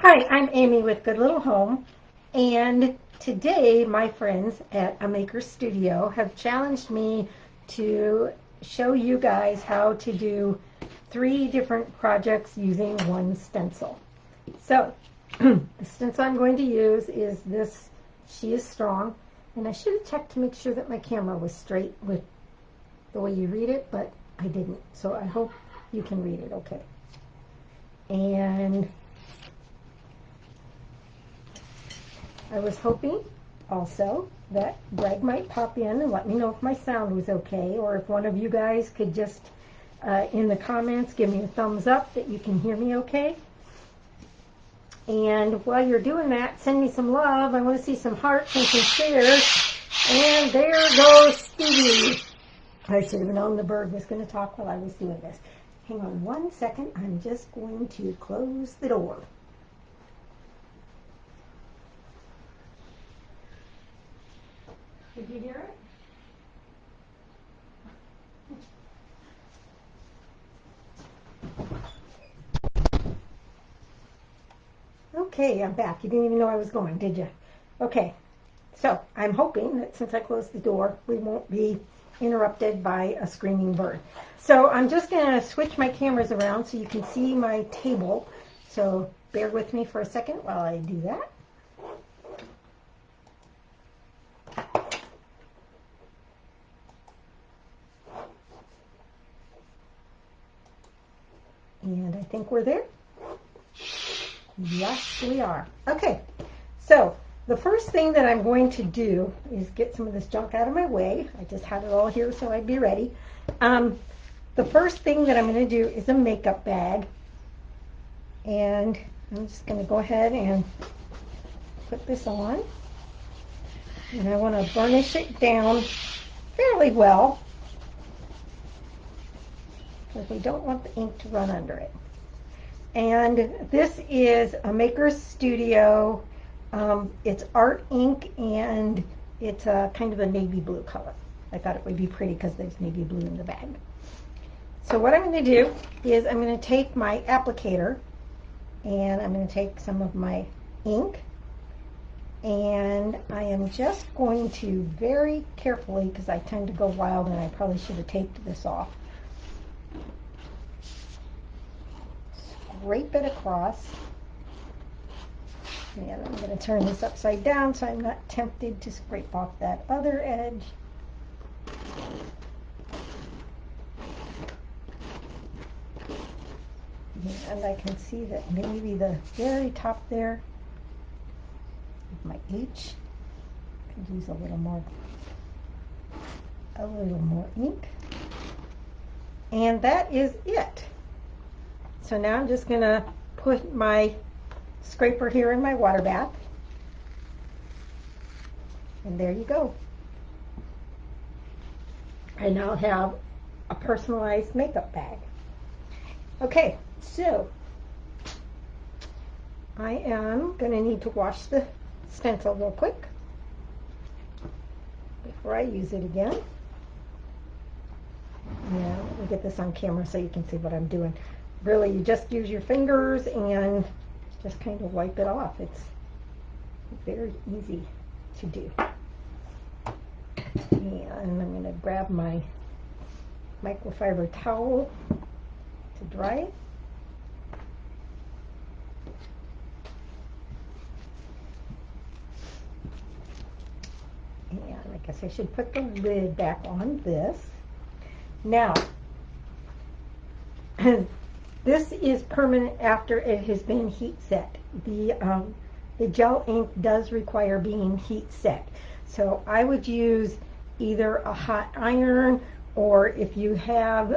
Hi, I'm Amy with Good Little Home, and today my friends at A Maker Studio have challenged me to show you guys how to do 3 different projects using one stencil. So, the stencil I'm going to use is this She Is Strong, and I should have checked to make sure that my camera was straight with the way you read it, but I didn't, so I hope you can read it okay. And I was hoping also that Greg might pop in and let me know if my sound was okay, or if one of you guys could just in the comments give me a thumbs up that you can hear me okay. And while you're doing that, send me some love. I want to see some hearts and some shares. And there goes Stevie. I should have known the bird was going to talk while I was doing this. Hang on one second. I'm just going to close the door. Did you hear it? Okay, I'm back. You didn't even know I was going, did you? Okay, so I'm hoping that since I closed the door, we won't be interrupted by a screaming bird. So I'm just going to switch my cameras around so you can see my table. So bear with me for a second while I do that. And I think we're there. Yes, we are. Okay, so the first thing that I'm going to do is get some of this junk out of my way. I just had it all here so I'd be ready. The first thing that I'm going to do is a makeup bag. And I'm just going to go ahead and put this on. And I want to burnish it down fairly well, because we don't want the ink to run under it. And this is a Maker Studio. It's art ink, and it's a kind of a navy blue color. I thought it would be pretty because there's navy blue in the bag. So what I'm going to do is I'm going to take my applicator, and I'm going to take some of my ink, and I am just going to very carefully, because I tend to go wild and I probably should have taped this off, scrape it across. And I'm going to turn this upside down so I'm not tempted to scrape off that other edge. And I can see that maybe the very top there of my H could use a little more ink. And that is it. So now I'm just going to put my scraper here in my water bath. And there you go. I now have a personalized makeup bag. Okay, so I am going to need to wash the stencil real quick before I use it again. Yeah, let me get this on camera so you can see what I'm doing. Really, you just use your fingers and just kind of wipe it off. It's very easy to do. And I'm going to grab my microfiber towel to dry it. And I guess I should put the lid back on this. Now, this is permanent after it has been heat set. The gel ink does require being heat set. So I would use either a hot iron, or if you have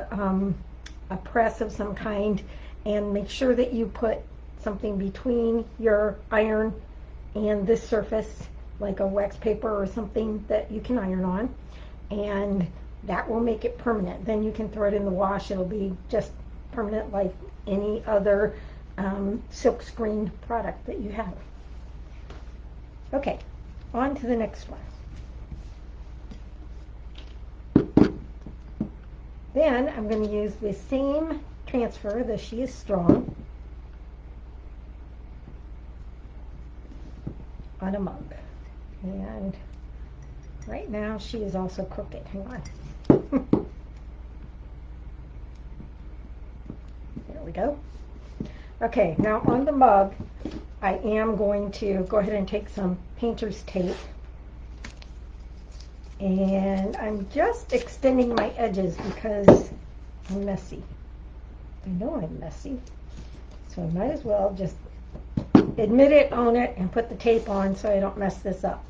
a press of some kind, and make sure that you put something between your iron and this surface, like a wax paper or something that you can iron on, and that will make it permanent. Then you can throw it in the wash. It'll be just permanent like any other silk screened product that you have. Okay, on to the next one. Then I'm going to use the same transfer, the She Is Strong, on a mug. And right now she is also crooked. Hang on. There we go. Okay, now on the mug, I am going to go ahead and take some painter's tape, and I'm just extending my edges because I'm messy. I know I'm messy, so I might as well just admit it, own it, and put the tape on so I don't mess this up.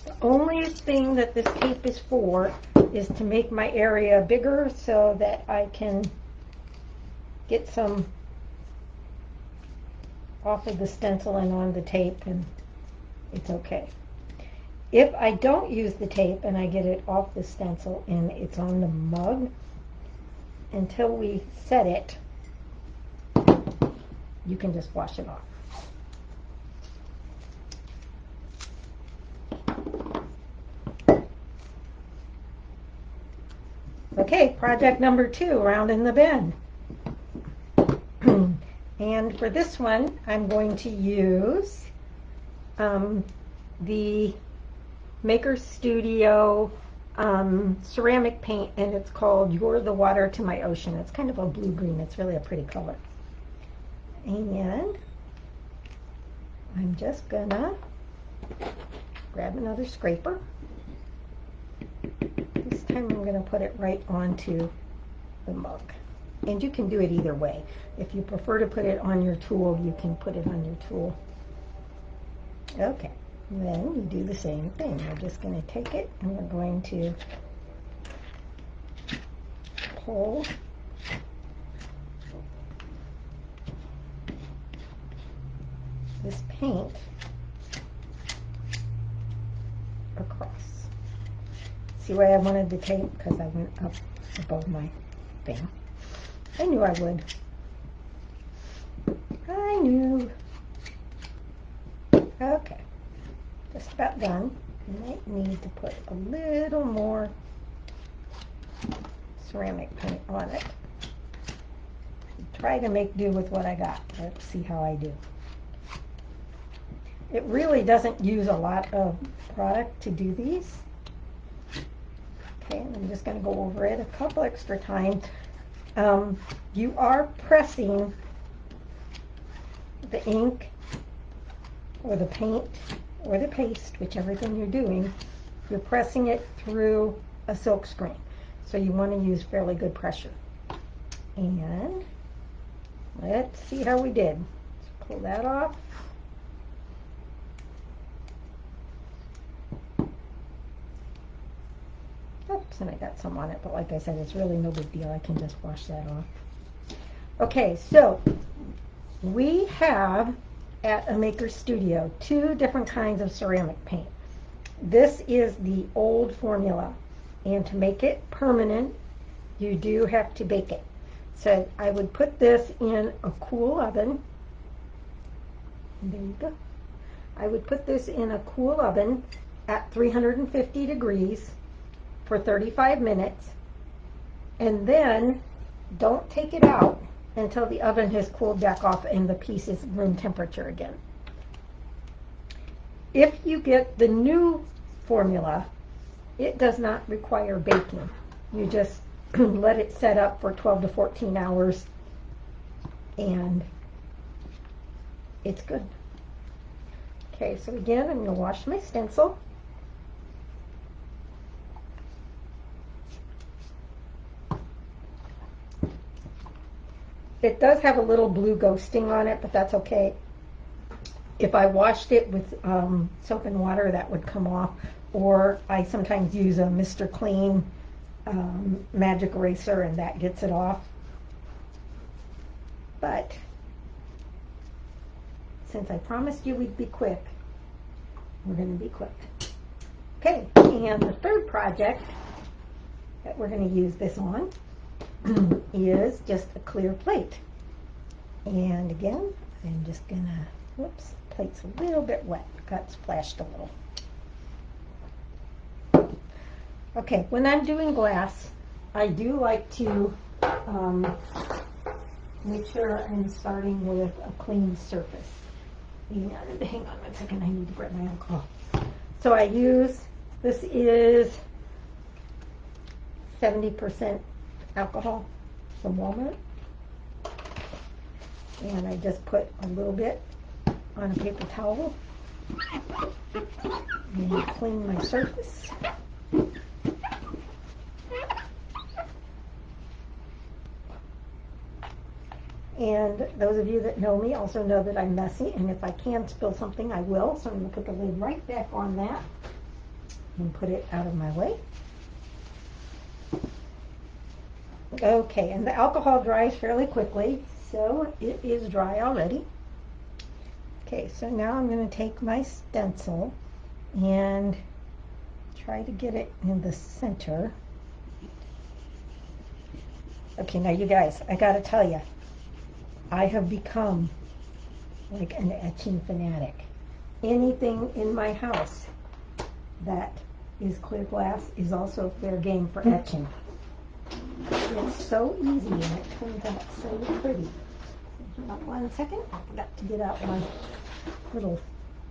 The only thing that this tape is for is to make my area bigger so that I can get some off of the stencil and on the tape, and it's okay. If I don't use the tape and I get it off the stencil and it's on the mug, until we set it, you can just wash it off. Okay, project number 2, rounding the bend. And for this one, I'm going to use the Maker Studio ceramic paint, and it's called You're the Water to My Ocean. It's kind of a blue-green. It's really a pretty color. And I'm just gonna grab another scraper. This time I'm gonna put it right onto the mug. And you can do it either way. If you prefer to put it on your tool, you can put it on your tool. Okay, and then you do the same thing. We're just going to take it and we're going to pull this paint across. See why I wanted the tape? Because I went up above my thing. I knew I would. I knew. Okay, just about done. You might need to put a little more ceramic paint on it. Try to make do with what I got. Let's see how I do. It really doesn't use a lot of product to do these. Okay, and I'm just going to go over it a couple extra times. You are pressing the ink or the paint or the paste, whichever thing you're doing, you're pressing it through a silk screen. So you want to use fairly good pressure. And let's see how we did. Let's pull that off. Oops, and I got some on it, but like I said, it's really no big deal. I can just wash that off. Okay, so we have at a Maker Studio 2 different kinds of ceramic paint. This is the old formula, and to make it permanent, you do have to bake it. So I would put this in a cool oven. There you go. I would put this in a cool oven at 350 degrees for 35 minutes, and then don't take it out until the oven has cooled back off and the piece is room temperature again. If you get the new formula, it does not require baking. You just let it set up for 12 to 14 hours and it's good. Okay, so again, I'm going to wash my stencil. It does have a little blue ghosting on it, but that's okay. If I washed it with soap and water, that would come off. Or I sometimes use a Mr. Clean magic eraser, and that gets it off. But since I promised you we'd be quick, we're going to be quick. Okay, and the third project that we're going to use this on is just a clear plate. And again, I'm just going to Whoops, plate's a little bit wet. Got splashed a little. Okay, when I'm doing glass, I do like to make sure I'm starting with a clean surface. And hang on one second, I need to grab my alcohol. So I use, this is 70% alcohol from Walmart. And I just put a little bit on a paper towel and clean my surface. And those of you that know me also know that I'm messy, and if I can spill something, I will. So I'm going to put the lid right back on that and put it out of my way. Okay, and the alcohol dries fairly quickly, so it is dry already. Okay, so now I'm going to take my stencil and try to get it in the center. Okay, now you guys, I got to tell you, I have become like an etching fanatic. Anything in my house that is clear glass is also fair game for etching. It's so easy and it turns out so pretty. Hold on 1 second. I forgot to get out my little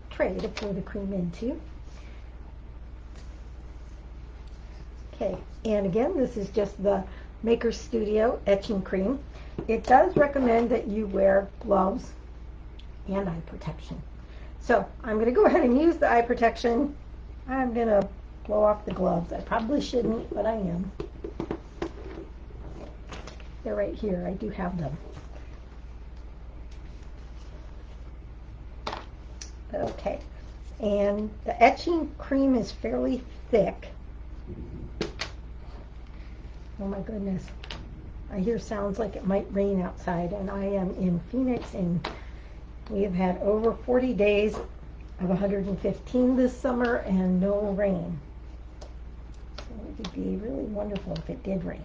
tray to pour the cream into. Okay, and again, this is just the Maker Studio etching cream. It does recommend that you wear gloves and eye protection. So I'm going to go ahead and use the eye protection. I'm going to blow off the gloves. I probably shouldn't, but I am. They're right here. I do have them. Okay, and the etching cream is fairly thick. Oh my goodness. I hear sounds like it might rain outside, and I am in Phoenix, and we have had over 40 days of 115 this summer and no rain. So it would be really wonderful if it did rain.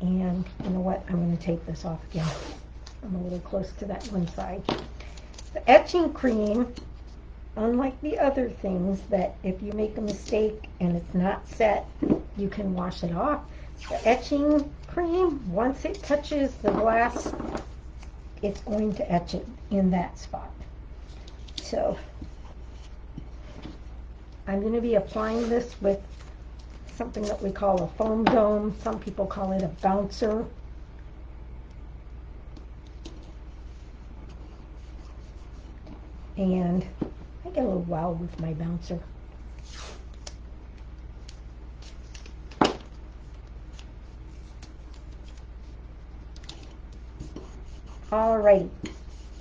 And you know what? I'm going to take this off again. I'm a little close to that one side. The etching cream, unlike the other things that if you make a mistake and it's not set, you can wash it off. The etching cream, once it touches the glass, it's going to etch it in that spot. So I'm going to be applying this with something that we call a foam dome. Some people call it a bouncer. And I get a little wild with my bouncer. Alrighty,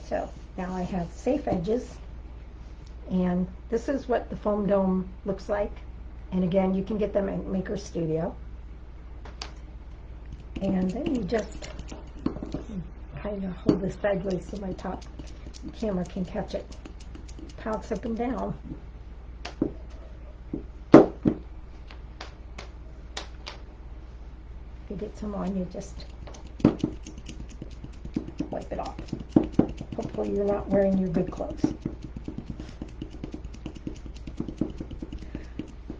so now I have safe edges, and this is what the foam dome looks like. And again, you can get them at Maker Studio. And then you just kind of hold this sideways so my top camera can catch it. Pounce up and down. If you get some on, you just wipe it off. Hopefully you're not wearing your good clothes.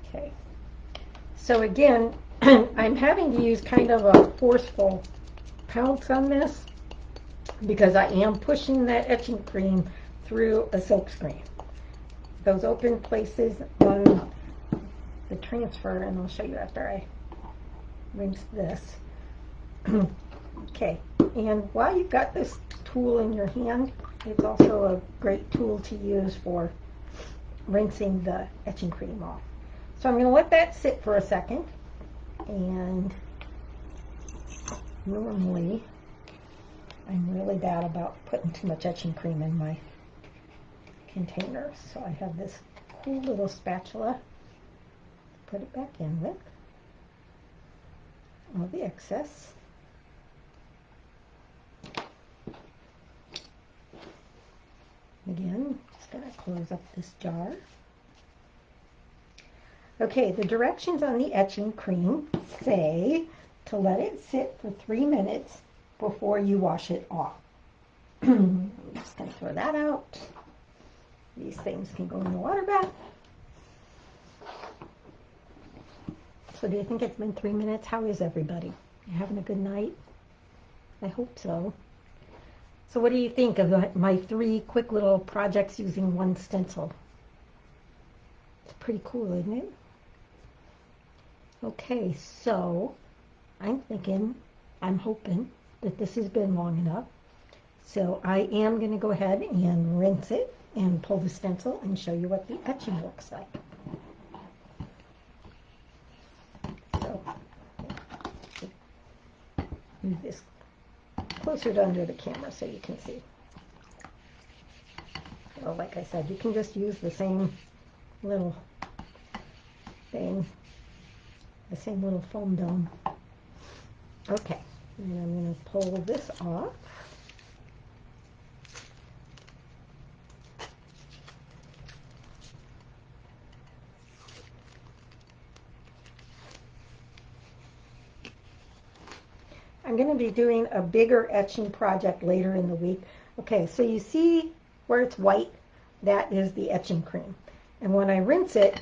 Okay. So again, I'm having to use kind of a forceful pounce on this because I am pushing that etching cream through a silk screen. Those open places on the transfer, and I'll show you after I rinse this. Okay, and while you've got this tool in your hand, it's also a great tool to use for rinsing the etching cream off. So I'm going to let that sit for a second, and normally I'm really bad about putting too much etching cream in my container, so I have this cool little spatula to put it back in with all the excess. Again, just going to close up this jar. Okay, the directions on the etching cream say to let it sit for 3 minutes before you wash it off. Oops. just going to throw that out. These things can go in the water bath. So do you think it's been 3 minutes? How is everybody? You having a good night? I hope so. So what do you think of my 3 quick little projects using 1 stencil? It's pretty cool, isn't it? Okay, so I'm hoping that this has been long enough. So I am going to go ahead and rinse it and pull the stencil and show you what the etching looks like. So move this closer to under the camera so you can see. Well, like I said, you can just use the same little thing, the same little foam dome. Okay, and I'm going to pull this off. I'm going to be doing a bigger etching project later in the week. Okay, so you see where it's white? That is the etching cream. And when I rinse it,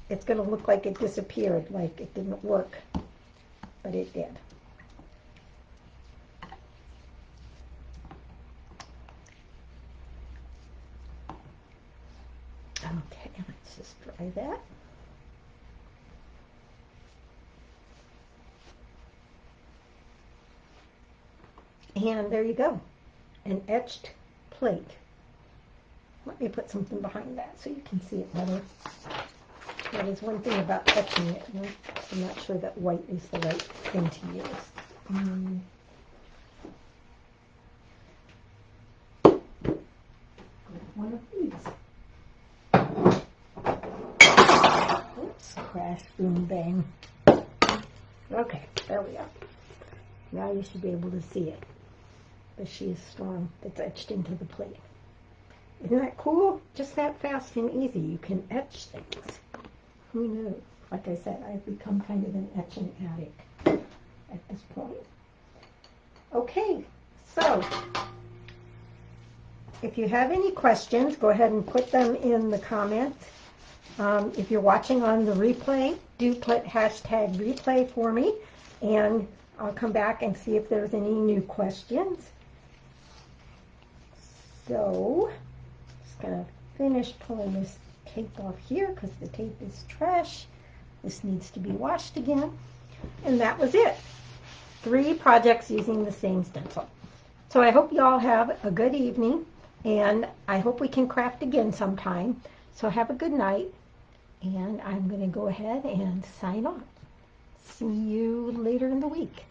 it's going to look like it disappeared, like it didn't work, but it did. Okay, let's just dry that. And there you go, an etched plate. Let me put something behind that so you can see it better. That is one thing about etching it. I'm not sure that white is the right thing to use. One of these. Oops, crash, boom, bang. Okay, there we are. Now you should be able to see it. The sheath storm that's etched into the plate. Isn't that cool? Just that fast and easy. You can etch things. Who knew? Like I said, I've become kind of an etching addict at this point. Okay, so if you have any questions, go ahead and put them in the comments. If you're watching on the replay, do put hashtag replay for me, and I'll come back and see if there's any new questions. So, just going to finish pulling this tape off here because the tape is trash. This needs to be washed again. And that was it. 3 projects using the same stencil. So I hope you all have a good evening, and I hope we can craft again sometime. So have a good night, and I'm going to go ahead and sign off. See you later in the week.